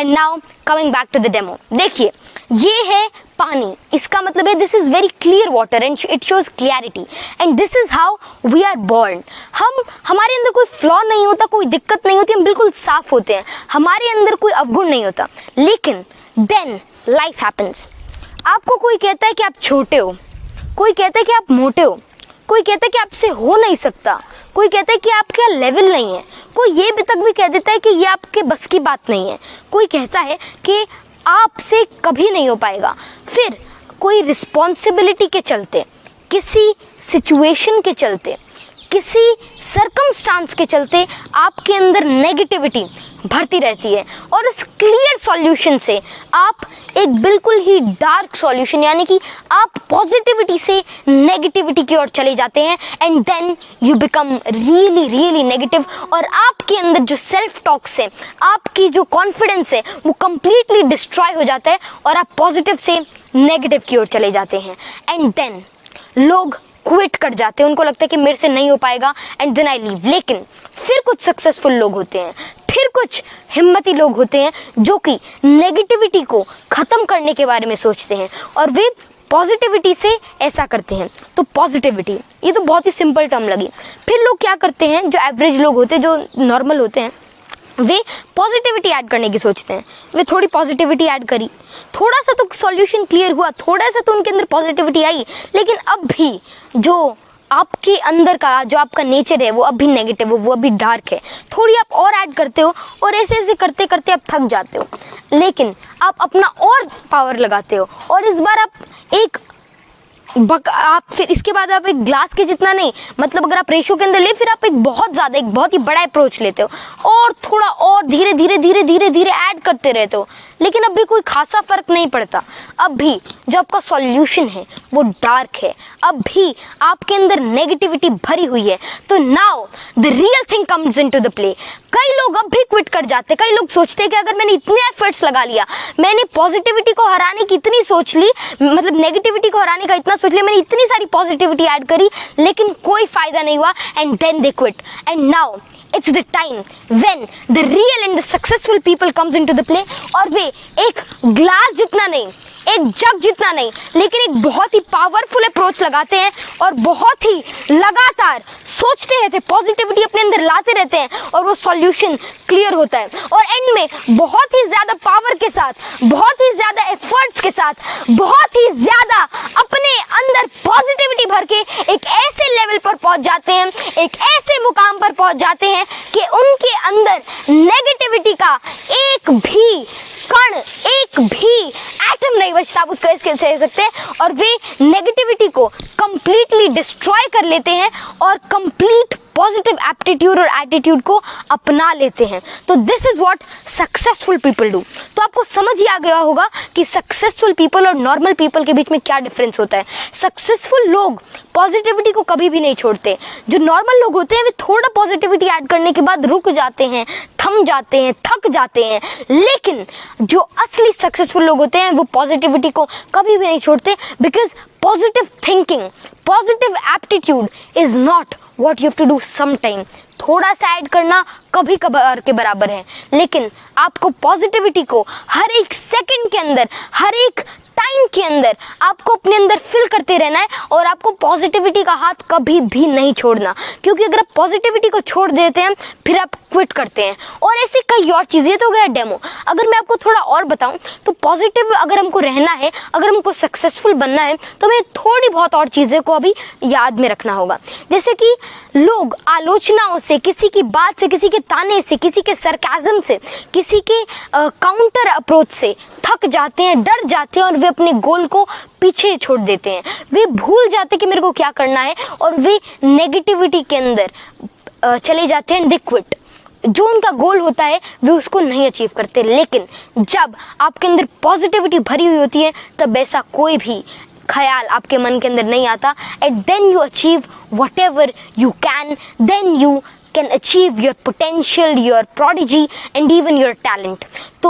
And now coming back to the demo, देखिए ये है पानी, इसका मतलब है this is very clear water and it shows clarity and this is how we are born. हमारे अंदर कोई फ्लॉ नहीं होता, कोई दिक्कत नहीं होती, हम बिल्कुल साफ होते हैं, हमारे अंदर कोई अवगुण नहीं होता। लेकिन देन लाइफ हैपेंस। आपको कोई कहता है कि आप छोटे हो, कोई कहता है कि आप मोटे हो, कोई कहता है कि आपसे हो नहीं सकता, कोई कहता है कि आपका लेवल नहीं है, कोई ये भी तक भी कह देता है कि ये आपके बस की बात नहीं है, कोई कहता है कि आपसे कभी नहीं हो पाएगा। फिर कोई रिस्पॉन्सिबिलिटी के चलते, किसी सिचुएशन के चलते, किसी सर्कमस्टांस के चलते आपके अंदर नेगेटिविटी भरती रहती है और उस क्लियर सॉल्यूशन से आप एक बिल्कुल ही डार्क सॉल्यूशन यानी कि आप पॉजिटिविटी से नेगेटिविटी की ओर चले जाते हैं and then you become really really negative और आपके अंदर जो सेल्फ टॉक्स है, आपकी जो कॉन्फिडेंस है वो कंप्लीटली डिस्ट्रॉय हो जाता है और आप पॉजिटिव से नेगेटिव की ओर चले जाते हैं एंड देन लोग क्विट कर जाते हैं, उनको लगता है कि मेरे से नहीं हो पाएगा एंड देन आई लीव। लेकिन फिर कुछ सक्सेसफुल लोग होते हैं, फिर कुछ हिम्मती लोग होते हैं जो कि नेगेटिविटी को खत्म करने के बारे में सोचते हैं और वे पॉजिटिविटी से ऐसा करते हैं। तो पॉजिटिविटी ये तो बहुत ही सिंपल टर्म लगी। फिर लोग क्या करते हैं, जो एवरेज लोग होते हैं, जो नॉर्मल होते हैं, वे पॉजिटिविटी ऐड करने की सोचते हैं। वे थोड़ी पॉजिटिविटी ऐड करी, थोड़ा सा तो सॉल्यूशन क्लियर हुआ, थोड़ा सा तो उनके अंदर पॉजिटिविटी आई, लेकिन अब भी जो आपके अंदर का जो आपका नेचर है वो अब भी नेगेटिव हो, वो अभी डार्क है। थोड़ी आप और ऐड करते हो और ऐसे ऐसे करते करते आप थक जाते हो, लेकिन आप अपना और पावर लगाते हो और इस बार आप फिर इसके बाद आप एक ग्लास के जितना नहीं, मतलब अगर आप रेशो के अंदर ले, फिर आप एक बहुत ही बड़ा अप्रोच लेते हो और थोड़ा और धीरे धीरे धीरे धीरे धीरे ऐड करते रहते हो, लेकिन अब भी कोई खासा फर्क नहीं पड़ता। अब भी जो आपका सॉल्यूशन है वो डार्क है, अब भी आपके अंदर नेगेटिविटी भरी हुई है। तो now the real thing comes into the play. कई लोग अब भी क्विट कर जाते, कई लोग सोचते हैं कि अगर मैंने इतने एफर्ट्स लगा लिया, मैंने पॉजिटिविटी को हराने की इतनी सोच ली, मतलब नेगेटिविटी को हराने का इतना सोच लिया, मैंने इतनी सारी पॉजिटिविटी ऐड करी, लेकिन कोई फायदा नहीं हुआ and then they quit. And now it's the time when the real and the successful people comes into the play और वे एक ग्लास जितना नहीं, एक जग जितना नहीं, लेकिन एक बहुत ही पावरफुल अप्रोच लगाते हैं और बहुत ही लगातार सोचते रहते हैं, पॉजिटिविटी अपने अंदर लाते रहते हैं और वो सॉल्यूशन क्लियर होता है और एंड में बहुत ही ज्यादा पावर के साथ, बहुत ही ज्यादा एफर्ट्स के साथ, बहुत ही ज्यादा अपने अंदर पॉजिटिविटी भर के एक ऐसे लेवल पर पहुंच जाते हैं, एक ऐसे मुकाम पर पहुंच जाते हैं कि उनके अंदर नेगेटिविटी का एक भी कण, एक भी एटम नहीं बचता, आप उसको इसके कह सकते हैं, और वे नेगेटिविटी को कंप्लीटली डिस्ट्रॉय कर लेते हैं और कंप्लीट पॉजिटिव एप्टीट्यूड और एटीट्यूड को अपना लेते हैं। तो this is what successful people do. तो आपको समझ ही आ गया होगा कि सक्सेसफुल पीपल और नॉर्मल पीपल के बीच में क्या डिफरेंस होता है। सक्सेसफुल लोग पॉजिटिविटी को कभी भी नहीं छोड़ते, जो नॉर्मल लोग होते हैं वे थोड़ा पॉजिटिविटी ऐड करने के बाद रुक जाते हैं, थम जाते हैं, थक जाते हैं, लेकिन जो असली सक्सेसफुल लोग होते हैं वो पॉजिटिविटी को कभी भी नहीं छोड़ते, because positive thinking, positive aptitude is not what you have to do sometime। थोड़ा सा ऐड करना कभी कभार के बराबर है, लेकिन आपको पॉजिटिविटी को हर एक सेकंड के अंदर, हर एक टाइम के अंदर आपको अपने अंदर फिल करते रहना है और आपको पॉजिटिविटी का हाथ कभी भी नहीं छोड़ना, क्योंकि अगर आप पॉजिटिविटी को छोड़ देते हैं फिर आप क्विट करते हैं। और ऐसे कई और चीज़ें, तो गया डेमो। अगर मैं आपको थोड़ा और बताऊं तो पॉजिटिव अगर हमको रहना है, अगर हमको सक्सेसफुल बनना है, तो हमें थोड़ी बहुत और चीज़ें को अभी याद में रखना होगा। जैसे कि लोग आलोचनाओं से, किसी की बात से, किसी के ताने से, किसी के सरकाज़म से, किसी के काउंटर अप्रोच से थक जाते हैं, डर जाते हैं और वे अपने गोल को पीछे छोड़ देते हैं। वे भूल जाते हैं कि मेरे को क्या करना है और वे नेगेटिविटी के अंदर चले जाते हैं, दे क्विट। जो उनका गोल होता है वे उसको नहीं अचीव करते। लेकिन जब आपके अंदर पॉजिटिविटी भरी हुई होती है तब ऐसा कोई भी ख्याल आपके मन के अंदर नहीं आता, and then you achieve whatever you can, then you can achieve your potential, your prodigy and even your talent। तो